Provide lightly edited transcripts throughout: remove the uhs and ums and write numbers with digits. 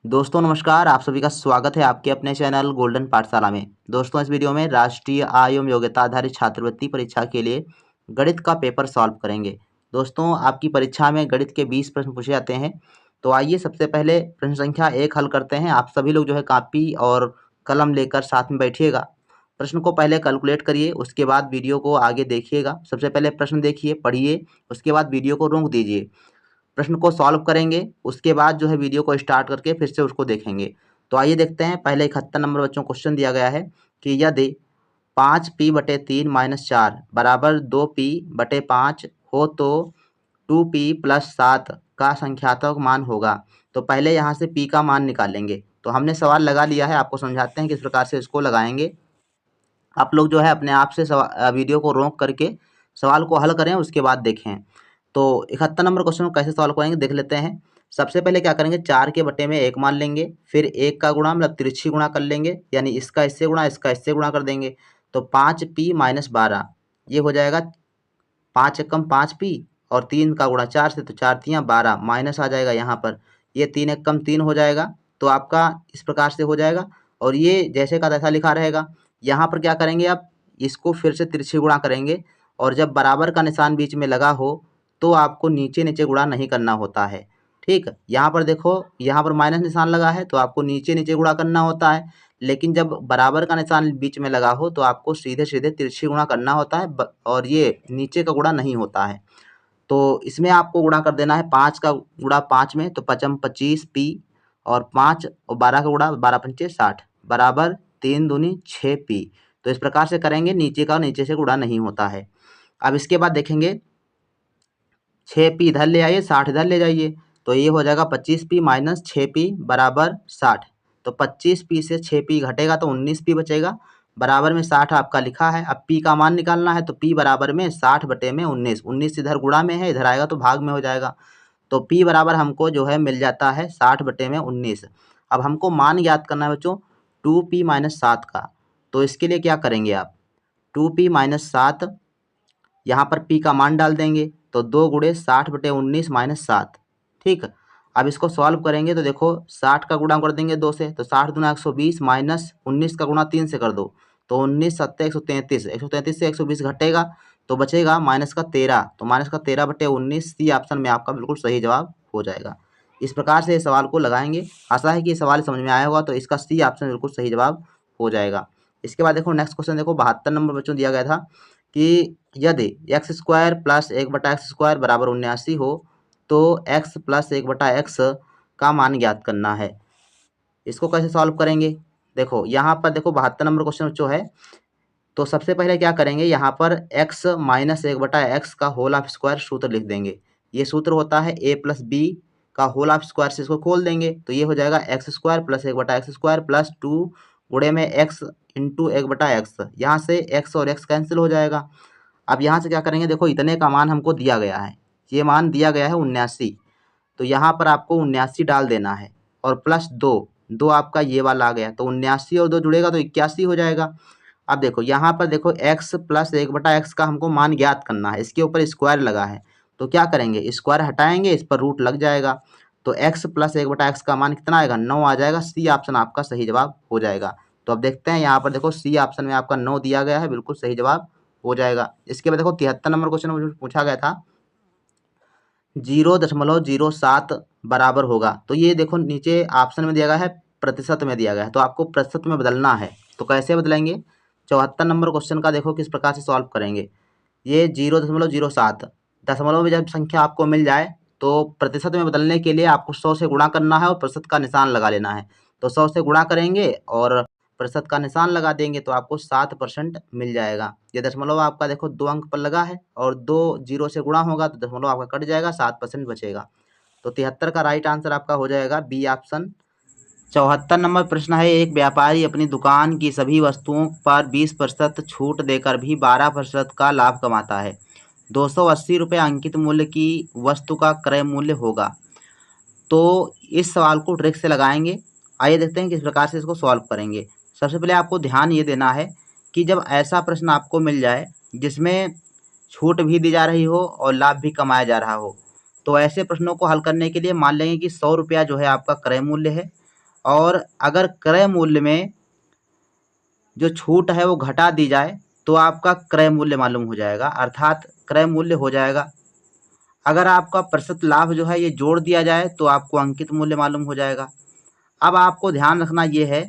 दोस्तों नमस्कार, आप सभी का स्वागत है आपके अपने चैनल गोल्डन पाठशाला में। दोस्तों इस वीडियो में राष्ट्रीय आय एवं योग्यता आधारित छात्रवृत्ति परीक्षा के लिए गणित का पेपर सॉल्व करेंगे। दोस्तों आपकी परीक्षा में गणित के 20 प्रश्न पूछे जाते हैं। तो आइए सबसे पहले प्रश्न संख्या 1 हल करते हैं। आप सभी लोग जो है कॉपी और कलम लेकर साथ में बैठिएगा। प्रश्न को पहले कैलकुलेट करिए, उसके बाद वीडियो को आगे देखिएगा। सबसे पहले प्रश्न देखिए, पढ़िए, उसके बाद वीडियो को रोक दीजिए। प्रश्न को सॉल्व करेंगे, उसके बाद जो है वीडियो को स्टार्ट करके फिर से उसको देखेंगे। तो आइए देखते हैं। पहले 71 नंबर बच्चों क्वेश्चन दिया गया है कि यदि 5p/3 - 4 बराबर 2p/5 हो तो 2p+7 का संख्यात्मक मान होगा। तो पहले यहाँ से p का मान निकालेंगे। तो हमने सवाल लगा लिया है, आपको समझाते हैं किस प्रकार से इसको लगाएंगे। आप लोग जो है अपने आप से वीडियो को रोक करके सवाल को हल करें, उसके बाद देखें। तो 71 नंबर क्वेश्चन को कैसे सॉल्व करेंगे देख लेते हैं। सबसे पहले क्या करेंगे, 4 के बटे में 1 मान लेंगे, फिर 1 का गुणा मतलब तिरछी गुणा कर लेंगे, यानी इसका इससे गुणा इसका इससे गुणा कर देंगे। तो 5p - 12 ये हो जाएगा 5 एकम 5p और 3 का गुणा 4 से, तो 4 तियाँ 12 माइनस आ जाएगा यहाँ पर। ये 3 एकम 3 हो जाएगा। तो आपका इस प्रकार से हो जाएगा और ये जैसे का तैसा लिखा रहेगा। यहाँ पर क्या करेंगे, आप इसको फिर से तिरछी गुणा करेंगे और जब बराबर का निशान बीच में लगा हो तो आपको नीचे नीचे गुणा नहीं करना होता है। ठीक, यहाँ पर देखो, यहाँ पर माइनस निशान लगा है तो आपको नीचे नीचे गुणा करना होता है, लेकिन जब बराबर का निशान बीच में लगा हो तो आपको सीधे सीधे तिरछी गुणा करना होता है और ये नीचे का गुणा नहीं होता है। तो इसमें आपको गुणा कर देना है, 5 का गुणा 5 में तो 5 × 25p और 5 और 12 का गुणा 12 × 5 = 60 बराबर 3 दूनी 6p। तो इस प्रकार से करेंगे, नीचे का नीचे से गुणा नहीं होता है। अब इसके बाद देखेंगे, 6p इधर ले आइए, 60 इधर ले जाइए, तो ये हो जाएगा 25p - 6p बराबर 60। तो 25p से 6p घटेगा तो 19p बचेगा, बराबर में 60 आपका लिखा है। अब p का मान निकालना है तो p बराबर में 60/19, 19 इधर गुणा में है, इधर आएगा तो भाग में हो जाएगा। तो p बराबर हमको जो है मिल जाता है 60/19। अब हमको मान ज्ञात करना है बच्चों 2p - 7 का। तो इसके लिए क्या करेंगे आप, 2p - 7 यहाँ पर p का मान डाल देंगे, तो 2 × 60/19 - 7। ठीक, अब इसको सॉल्व करेंगे तो देखो 60 का गुणा कर देंगे 2 से, तो 60 दूना 120 माइनस 19 का गुणा 3 से कर दो, तो 19 7 133, 133 से 120 घटेगा तो बचेगा माइनस का 13, तो माइनस का 13/19 सी ऑप्शन में आपका बिल्कुल सही जवाब हो जाएगा। इस प्रकार से इस सवाल को लगाएंगे। आशा है कि ये सवाल समझ में आया होगा, तो इसका सी ऑप्शन बिल्कुल सही जवाब हो जाएगा। इसके बाद देखो नेक्स्ट क्वेश्चन देखो, 72 नंबर बच्चों दिया गया था कि यदि x² + 1/x² बराबर 79 हो तो x + 1/x का मान ज्ञात करना है। इसको कैसे सॉल्व करेंगे, देखो यहाँ पर देखो 72 नंबर क्वेश्चन जो है, तो सबसे पहले क्या करेंगे, यहाँ पर x - 1/x का होल ऑफ स्क्वायर सूत्र लिख देंगे। ये सूत्र होता है a + b का होल ऑफ स्क्वायर से इसको खोल देंगे, तो ये हो जाएगा x² + 1/x² + 2 गुणे में x × 1/x। यहाँ से x और x कैंसिल हो जाएगा। अब यहाँ से क्या करेंगे, देखो इतने का मान हमको दिया गया है, ये मान दिया गया है 79, तो यहाँ पर आपको 79 डाल देना है और प्लस 2 आपका ये वाला आ गया, तो 79 और 2 जुड़ेगा तो 81 हो जाएगा। अब देखो यहाँ पर देखो x + 1/x का हमको मान ज्ञात करना है, इसके ऊपर स्क्वायर लगा है, तो क्या करेंगे, स्क्वायर हटाएंगे, इस पर रूट लग जाएगा, तो x + 1/x का मान कितना आएगा, 9 आ जाएगा। सी ऑप्शन आपका सही जवाब हो जाएगा। तो अब देखते हैं यहाँ पर देखो सी ऑप्शन में आपका 9 दिया गया है, बिल्कुल सही जवाब हो जाएगा। इसके बाद देखो 73 नंबर क्वेश्चन पूछा गया था, 0.07 बराबर होगा। तो ये देखो नीचे ऑप्शन में दिया गया है, प्रतिशत में दिया गया है, तो आपको प्रतिशत में बदलना है। तो कैसे बदलेंगे, 74 नंबर क्वेश्चन का देखो किस प्रकार से सॉल्व करेंगे। ये 0.07 दशमलव में जब संख्या आपको मिल जाए तो प्रतिशत में बदलने के लिए आपको 100 से गुणा करना है और प्रतिशत का निशान लगा लेना है। तो 100 से गुणा करेंगे और प्रतिशत का निशान लगा देंगे तो आपको 7% मिल जाएगा। ये दशमलव आपका देखो 2 अंक पर लगा है और 2 0 से गुणा होगा तो दशमलव आपका कट जाएगा, 7% बचेगा। तो 73 का राइट आंसर आपका हो जाएगा बी ऑप्शन। 74 नंबर प्रश्न है, एक व्यापारी अपनी दुकान की सभी वस्तुओं पर 20% छूट देकर भी 12% का लाभ कमाता है। 280 रुपये अंकित मूल्य की वस्तु का क्रय मूल्य होगा। तो इस सवाल को ट्रिक से लगाएंगे। आइए देखते हैं किस प्रकार से इसको सॉल्व करेंगे। सबसे पहले आपको ध्यान ये देना है कि जब ऐसा प्रश्न आपको मिल जाए जिसमें छूट भी दी जा रही हो और लाभ भी कमाया जा रहा हो, तो ऐसे प्रश्नों को हल करने के लिए मान लेंगे कि 100 रुपया जो है आपका क्रय मूल्य है और अगर क्रय मूल्य में जो छूट है वो घटा दी जाए तो आपका क्रय मूल्य मालूम हो जाएगा, अर्थात क्रय मूल्य हो जाएगा। अगर आपका प्रतिशत लाभ जो है ये जोड़ दिया जाए तो आपको अंकित मूल्य मालूम हो जाएगा। अब आपको ध्यान रखना ये है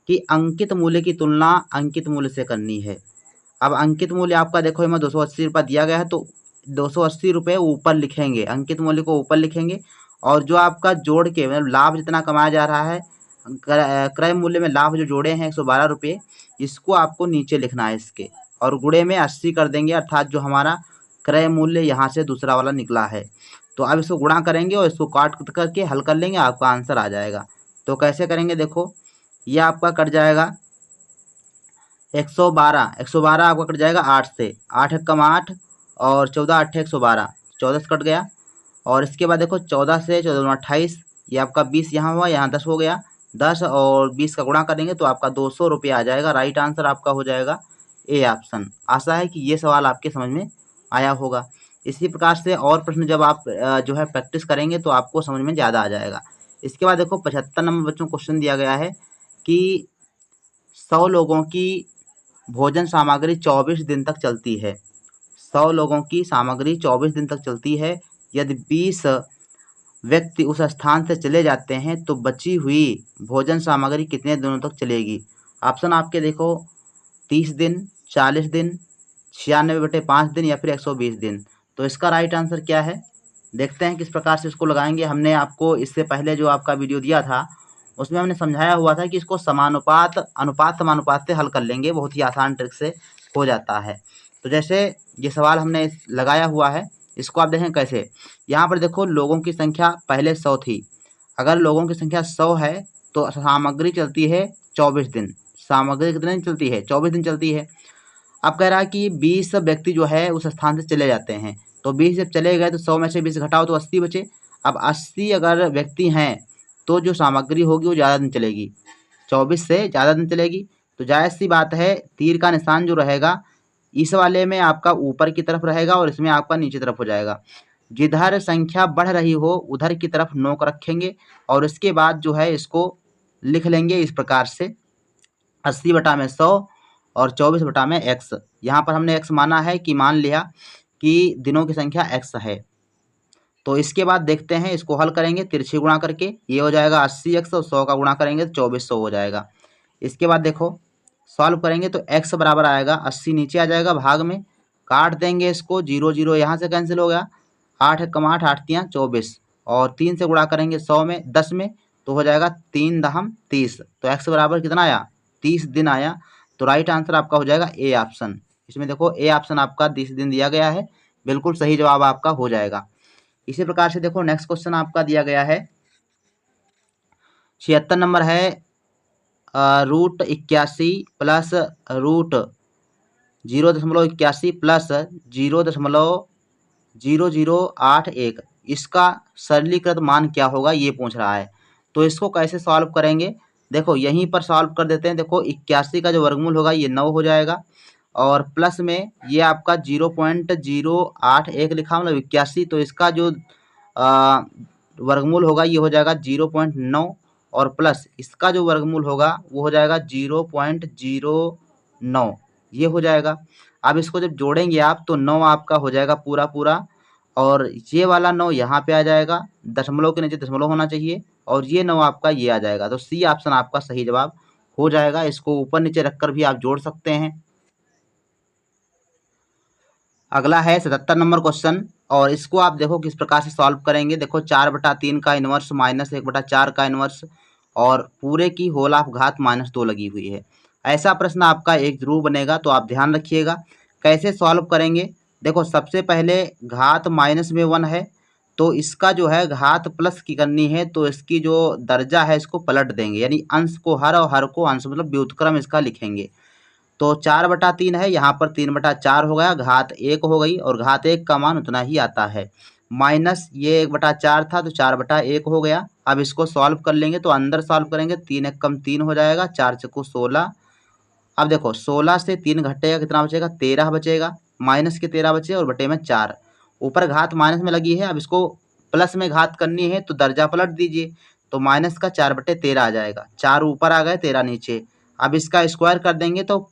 कि अंकित मूल्य की तुलना अंकित मूल्य से करनी है। अब अंकित मूल्य आपका देखो इसमें 280 रुपये दिया गया है, तो 280 रुपये ऊपर लिखेंगे, अंकित मूल्य को ऊपर लिखेंगे। और जो आपका जोड़ के मतलब लाभ जितना कमाया जा रहा है, क्रय मूल्य में लाभ जो जोड़े हैं 112 रुपये, इसको आपको नीचे लिखना है इसके, और गुणे में 80 कर देंगे, अर्थात जो हमारा क्रय मूल्य यहाँ से दूसरा वाला निकला है। तो अब इसको गुणा करेंगे और इसको काट करके हल कर लेंगे, आपका आंसर आ जाएगा। तो कैसे करेंगे, देखो ये आपका कट जाएगा 112 आपका कट जाएगा 8 से, 8 एकम 8 और 14 8 112, 14 से कट गया। और इसके बाद देखो 14 से 14 28, ये आपका 20 यहाँ हुआ, यहाँ 10 हो गया, 10 और 20 का गुणा करेंगे तो आपका 200 रुपये आ जाएगा। राइट आंसर आपका हो जाएगा ए ऑप्शन। आशा है कि ये सवाल आपके समझ में आया होगा। इसी प्रकार से और प्रश्न जब आप जो है प्रैक्टिस करेंगे तो आपको समझ में ज़्यादा आ जाएगा। इसके बाद देखो 75 नंबर बच्चों क्वेश्चन दिया गया है कि 100 लोगों की भोजन सामग्री 24 दिन तक चलती है। 100 लोगों की सामग्री 24 दिन तक चलती है। यदि 20 व्यक्ति उस स्थान से चले जाते हैं तो बची हुई भोजन सामग्री कितने दिनों तक चलेगी। ऑप्शन आपके देखो 30 दिन, 40 दिन, 96/5 दिन या फिर 120 दिन। तो इसका राइट आंसर क्या है, देखते हैं किस प्रकार से इसको लगाएंगे। हमने आपको इससे पहले जो आपका वीडियो दिया था उसमें हमने समझाया हुआ था कि इसको समानुपात समानुपात से हल कर लेंगे, बहुत ही आसान ट्रिक से हो जाता है। तो जैसे ये सवाल हमने लगाया हुआ है, इसको आप देखें कैसे। यहाँ पर देखो लोगों की संख्या पहले 100 थी, अगर लोगों की संख्या 100 है तो सामग्री चलती है 24 दिन। सामग्री कितने दिन चलती है, 24 दिन चलती है। अब कह रहा है कि 20 व्यक्ति जो है उस स्थान से चले जाते हैं, तो 20 जब चले गए तो 100 में से 20 घटाओ तो 80 बचे। अब 80 अगर व्यक्ति हैं तो जो सामग्री होगी वो ज़्यादा दिन चलेगी, 24 से ज़्यादा दिन चलेगी। तो जायज़ सी बात है तीर का निशान जो रहेगा इस वाले में आपका ऊपर की तरफ रहेगा और इसमें आपका नीचे तरफ हो जाएगा। जिधर संख्या बढ़ रही हो उधर की तरफ नोक रखेंगे और इसके बाद जो है इसको लिख लेंगे इस प्रकार से 80/100 और 24/x। यहाँ पर हमने x माना है कि मान लिया कि दिनों की संख्या x है। तो इसके बाद देखते हैं, इसको हल करेंगे तिरछी गुणा करके, ये हो जाएगा 80x और 100 का गुणा करेंगे तो 2400 हो जाएगा। इसके बाद देखो सॉल्व करेंगे तो x बराबर आएगा 80 नीचे आ जाएगा, भाग में काट देंगे इसको, 0 0 यहाँ से कैंसिल हो गया, 8 एकम 8 8 3 24 और 3 से गुणा करेंगे 100 में 10 में तो हो जाएगा 3 दहम 30। तो x बराबर कितना आया, 30 दिन आया। तो राइट आंसर आपका हो जाएगा ए ऑप्शन। इसमें देखो ए ऑप्शन आपका 30 दिन दिया गया है, बिल्कुल सही जवाब आपका हो जाएगा। इसी प्रकार से देखो नेक्स्ट क्वेश्चन आपका दिया गया है 76 नंबर है, √81 प्लस √0.81 प्लस 0.0081, इसका सरलीकृत मान क्या होगा ये पूछ रहा है। तो इसको कैसे सॉल्व करेंगे, देखो यहीं पर सॉल्व कर देते हैं। देखो 81 का जो वर्गमूल होगा ये 9 हो जाएगा और प्लस में ये आपका 0.081 लिखा मतलब 81, तो इसका जो वर्गमूल होगा ये हो जाएगा 0.9 और प्लस इसका जो वर्गमूल होगा वो हो जाएगा 0.09, ये हो जाएगा। अब इसको जब जोड़ेंगे आप तो 9 आपका हो जाएगा पूरा पूरा और ये वाला 9 यहाँ पे आ जाएगा, दशमलव के नीचे दशमलव होना चाहिए और ये 9 आपका ये आ जाएगा। तो सी ऑप्शन आपका सही जवाब हो जाएगा। इसको ऊपर नीचे रखकर भी आप जोड़ सकते हैं। अगला है 77 नंबर क्वेश्चन और इसको आप देखो किस प्रकार से सॉल्व करेंगे। देखो 4/3 का इन्वर्स माइनस 1/4 का इन्वर्स और पूरे की होल ऑफ घात -2 लगी हुई है। ऐसा प्रश्न आपका एक जरूर बनेगा, तो आप ध्यान रखिएगा कैसे सॉल्व करेंगे। देखो सबसे पहले घात माइनस में 1 है तो इसका जो है घात प्लस की करनी है, तो इसकी जो दर्जा है इसको पलट देंगे, यानी अंश को हर और हर को अंश मतलब व्युत्क्रम इसका लिखेंगे। तो 4/3 है, यहाँ पर 3/4 हो गया, घात 1 हो गई और घात 1 का मान उतना ही आता है। माइनस ये 1/4 था तो 4/1 हो गया। अब इसको सॉल्व कर लेंगे तो अंदर सॉल्व करेंगे 3 एकम 3 हो जाएगा, 4 चौको 16। अब देखो 16 से 3 घटेगा कितना बचेगा, 13 बचेगा, माइनस के 13 बचे और बटे में 4। ऊपर घात माइनस में लगी है, अब इसको प्लस में घात करनी है तो दर्जा पलट दीजिए। तो माइनस का 4/13 आ जाएगा। 4 ऊपर आ गए, 13 नीचे। अब इसका स्क्वायर कर देंगे तो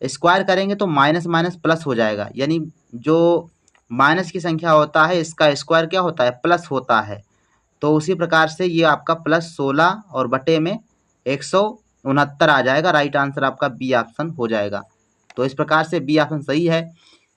स्क्वायर करेंगे तो माइनस माइनस प्लस हो जाएगा, यानी जो माइनस की संख्या होता है इसका स्क्वायर क्या होता है, प्लस होता है। तो उसी प्रकार से ये आपका +16 और बटे में 169 आ जाएगा। राइट आंसर आपका बी ऑप्शन हो जाएगा। तो इस प्रकार से बी ऑप्शन सही है।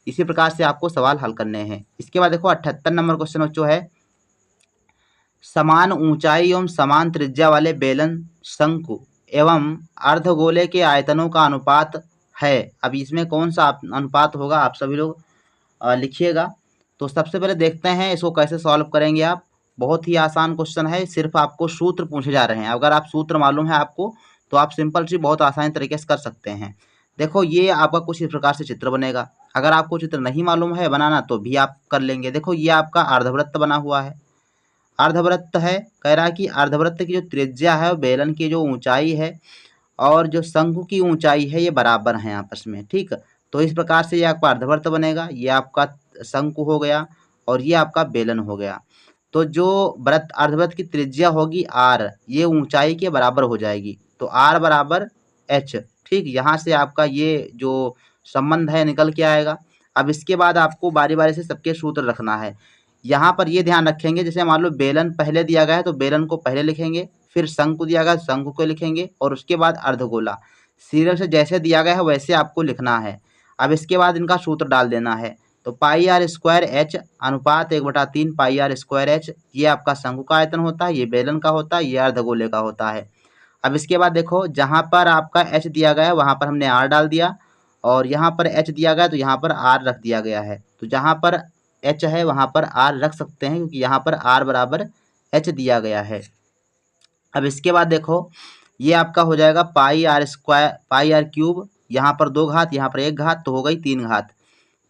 इसी प्रकार से आपको सवाल हल करने हैं। इसके बाद देखो 78 नंबर क्वेश्चन जो है, समान ऊंचाई एवं समान त्रिज्या वाले बेलन शंकु एवं अर्धगोले के आयतनों का अनुपात है। अब इसमें कौन सा अनुपात होगा, आप सभी लोग लिखिएगा। तो सबसे पहले देखते हैं इसको कैसे सॉल्व करेंगे आप। बहुत ही आसान क्वेश्चन है, सिर्फ आपको सूत्र पूछे जा रहे हैं। अगर आप सूत्र मालूम है आपको तो आप सिंपल सी बहुत आसानी तरीके से कर सकते हैं। देखो ये आपका कुछ इस प्रकार से चित्र बनेगा। अगर आपको चित्र नहीं मालूम है बनाना तो भी आप कर लेंगे। देखो ये आपका अर्धवृत्त बना हुआ है, अर्धवृत्त है। कह रहा है कि अर्धवृत्त की जो त्रिज्या है और बेलन की जो ऊंचाई है और जो शंकु की ऊंचाई है ये बराबर हैं आपस में, ठीक। तो इस प्रकार से ये आपका अर्धवृत्त बनेगा, ये आपका शंकु हो गया और ये आपका बेलन हो गया। तो जो वृत्त अर्धवृत्त की त्रिज्या होगी r, ये ऊंचाई के बराबर हो जाएगी। तो r बराबर h, ठीक। यहाँ से आपका ये जो संबंध है निकल के आएगा। अब इसके बाद आपको बारी बारी से सबके सूत्र रखना है। यहाँ पर ये ध्यान रखेंगे, जैसे मान लो बेलन पहले दिया गया है तो बेलन को पहले लिखेंगे, फिर शंकु दिया गया शंकु को लिखेंगे और उसके बाद अर्धगोला। सीरियल से जैसे दिया गया है वैसे आपको लिखना है। अब इसके बाद इनका सूत्र डाल देना है। तो πr² h अनुपात 1/3 πr² h, ये आपका शंकु का आयतन होता है, ये बेलन का होता है, ये अर्धगोले का होता है। अब इसके बाद देखो जहाँ पर आपका h दिया गया है वहाँ पर हमने r डाल दिया और यहाँ पर h दिया गया तो यहाँ पर r रख दिया गया है। तो जहाँ पर h है वहाँ पर r रख सकते हैं क्योंकि यहाँ पर r बराबर h दिया गया है। अब इसके बाद देखो ये आपका हो जाएगा πr², यहाँ पर 2 घात, यहाँ पर 1 घात, तो हो गई 3 घात।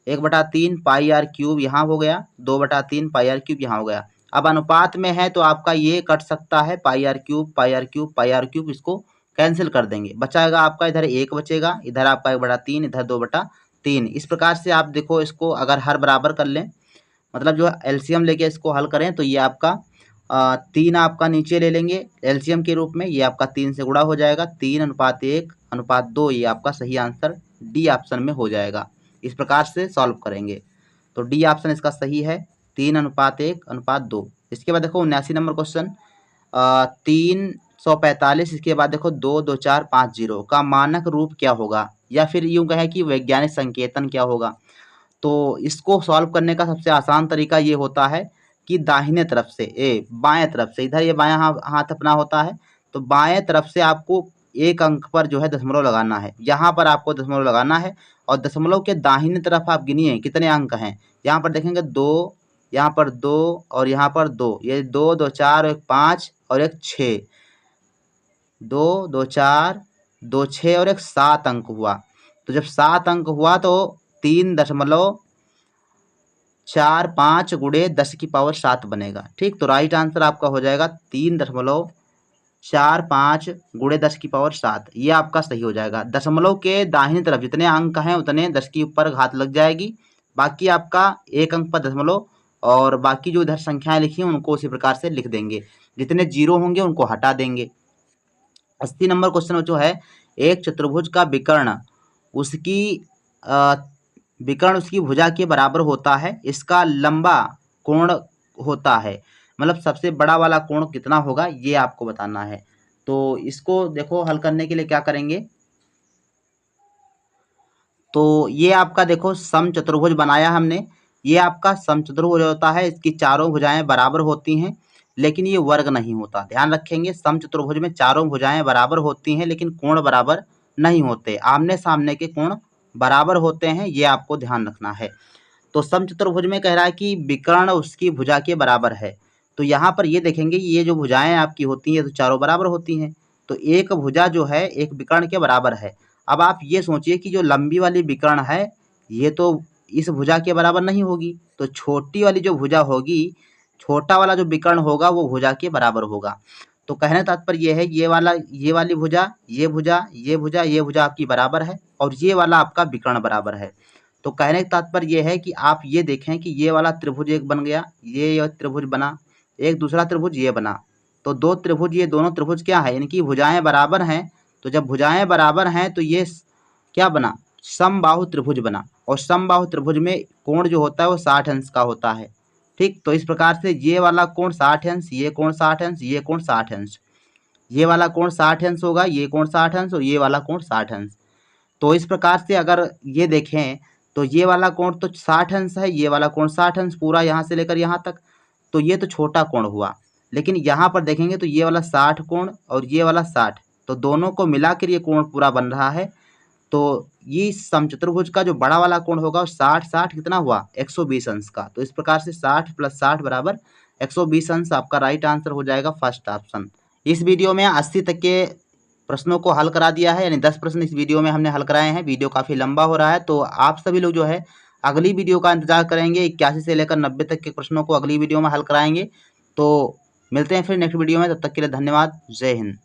1/3 πr³ यहाँ हो गया, 2/3 πr³ यहाँ हो गया। अब अनुपात में है तो आपका ये कट सकता है, πr³, इसको कैंसिल कर देंगे। बचाएगा आपका इधर 1 बचेगा, इधर आपका 1/3, इधर 2/3। इस प्रकार से आप देखो इसको अगर हर बराबर कर लें, मतलब जो एलसीएम लेके इसको हल करें तो ये आपका 3 आपका नीचे ले लेंगे एलसीएम के रूप में, ये आपका 3 से गुणा हो जाएगा। 3:1:2 ये आपका सही आंसर डी ऑप्शन में हो जाएगा। इस प्रकार से सॉल्व करेंगे तो डी ऑप्शन इसका सही है, 3:1:2। इसके बाद देखो 79 नंबर क्वेश्चन, 345। इसके बाद देखो 22450 का मानक रूप क्या होगा, या फिर यूँ कहें कि वैज्ञानिक संकेतन क्या होगा। तो इसको सॉल्व करने का सबसे आसान तरीका ये होता है कि दाहिने तरफ से बाएं तरफ से, इधर ये बायां हाथ अपना होता है, तो बाएं तरफ से आपको एक अंक पर जो है दशमलव लगाना है। यहाँ पर आपको दशमलव लगाना है और दशमलव के दाहिने तरफ आप गिनिए कितने अंक हैं। यहाँ पर देखेंगे 2, यहाँ पर 2 और यहाँ पर 2, ये 2 2 4 1 5 और एक 6, 2 2 4 2 6 और एक 7 अंक हुआ। तो जब 7 अंक हुआ तो 3.45 गुणे 10⁻7 बनेगा, ठीक। तो राइट आंसर आपका हो जाएगा 3.45 गुणे 10⁻7, ये आपका सही हो जाएगा। दशमलव के दाहिनी तरफ जितने अंक हैं उतने 10 के ऊपर घात लग जाएगी, बाकी आपका एक अंक पर दशमलव और बाकी जो इधर संख्याएं लिखी हैं उनको उसी प्रकार से लिख देंगे। जितने जीरो होंगे उनको हटा देंगे। 80 नंबर क्वेश्चन जो है, एक चतुर्भुज का विकर्ण उसकी भुजा के बराबर होता है, इसका लंबा कोण होता है, मतलब सबसे बड़ा वाला कोण कितना होगा ये आपको बताना है। तो इसको देखो हल करने के लिए क्या करेंगे, तो ये आपका देखो समचतुर्भुज बनाया हमने। ये आपका समचतुर्भुज होता है, इसकी चारों भुजाएं बराबर होती हैं लेकिन ये वर्ग नहीं होता। ध्यान रखेंगे समचतुर्भुज में चारों भुजाएं बराबर होती हैं लेकिन कोण बराबर नहीं होते। आमने सामने के कोण बराबर होते हैं, ये आपको ध्यान रखना है। तो समचतुर्भुज में कह रहा है कि विकर्ण उसकी भुजा के बराबर है। तो यहाँ पर ये देखेंगे ये जो भुजाएं आपकी होती हैं तो चारों बराबर होती हैं, तो एक भुजा जो है एक विकर्ण के बराबर है। अब आप ये सोचिए कि जो लंबी वाली विकर्ण है ये तो इस भुजा के बराबर नहीं होगी, तो छोटी वाली जो भुजा होगी, छोटा वाला जो विकर्ण होगा वो भुजा के बराबर होगा। तो कहने तात्पर्य ये है ये वाली भुजा, ये भुजा, ये भुजा, ये भुजा आपकी बराबर है और ये वाला आपका विकर्ण बराबर है। तो कहने का तात्पर्य ये है कि आप ये देखें कि ये वाला त्रिभुज एक बन गया, ये त्रिभुज बना, एक दूसरा त्रिभुज ये बना, तो दो त्रिभुज, ये दोनों त्रिभुज क्या है, इनकी भुजाएं बराबर हैं। तो जब भुजाएं बराबर हैं तो ये क्या बना, समबाहु त्रिभुज बना। और समबाहु त्रिभुज में कोण जो होता है वो 60 अंश का होता है। ठीक, तो इस प्रकार से ये वाला कोण 60 अंश, ये कोण 60 अंश, ये कोण 60 अंश, ये वाला कोण 60 अंश होगा, ये कोण 60 अंश और ये वाला कोण 60 अंश। तो इस प्रकार से अगर ये देखें तो ये वाला कोण तो 60 अंश है, ये वाला कोण 60 अंश पूरा यहाँ से लेकर यहाँ तक, तो ये तो छोटा कोण हुआ। लेकिन यहाँ पर देखेंगे तो ये वाला 60 कोण और ये वाला 60, तो दोनों को मिलाकर ये कोण पूरा बन रहा है। तो ये समचतुर्भुज का जो बड़ा वाला कोण होगा 60 कितना हुआ, 120 अंश का। तो इस प्रकार से 60 + 60 बराबर 120 अंश आपका राइट आंसर हो जाएगा, फर्स्ट ऑप्शन। इस वीडियो में 80 तक के प्रश्नों को हल करा दिया है, यानी 10 प्रश्न इस वीडियो में हमने हल कराए हैं। वीडियो काफ़ी लंबा हो रहा है, तो आप सभी लोग जो है अगली वीडियो का इंतजार करेंगे। 81 से लेकर 90 तक के प्रश्नों को अगली वीडियो में हल कराएंगे। तो मिलते हैं फिर नेक्स्ट वीडियो में, तब तक के लिए धन्यवाद। जय हिंद।